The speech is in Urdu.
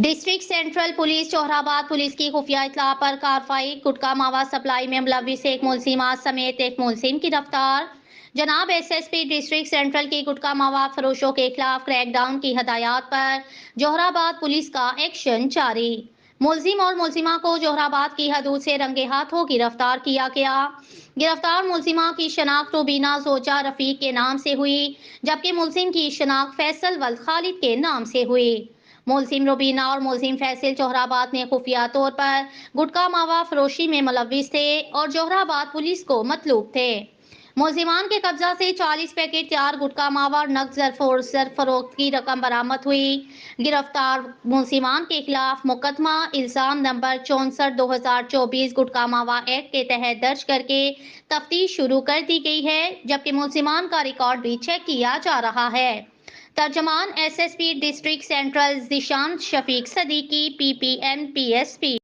ڈسٹرکٹ سینٹرل پولیس جوہرآباد پولیس کی خفیہ اطلاع پر کارروائی۔ گٹکا مواد سپلائی میں ملوث ایک ملزمہ سمیت ایک ملزم گرفتار۔ جناب S S P district central کی گٹکا مواد فروشوں کے خلاف کریک ڈاؤن کی ہدایات پر جوہرآباد پولیس کا ایکشن جاری۔ ملزم اور ملزمہ کو جوہرآباد کی حدود سے رنگے ہاتھوں گرفتار کیا گیا۔ گرفتار ملزمہ کی شناخت روبینہ زوجہ رفیق کے نام سے ہوئی، جبکہ ملزم کی شناخت فیصل ولد خالد کے نام سے ہوئی۔ ملزم روبینہ اور ملزم فیصل جوہرآباد میں خفیہ طور پر گٹکا مواد فروشی میں ملوث تھے اور جوہرآباد پولیس کو مطلوب تھے۔ ملزمان کے قبضہ سے 40 پیکٹ تیار گٹکا مواد نقد زر فروخت کی رقم برآمد ہوئی۔ گرفتار ملزمان کے خلاف مقدمہ الزام نمبر 64/2024 گٹکا مواد ایکٹ کے تحت درج کر کے تفتیش شروع کر دی گئی ہے، جبکہ ملزمان کا ریکارڈ بھی چیک کیا جا رہا ہے۔ ترجمان S S P district central Zeeshan Shafiq Siddiqui, P P N P S پی۔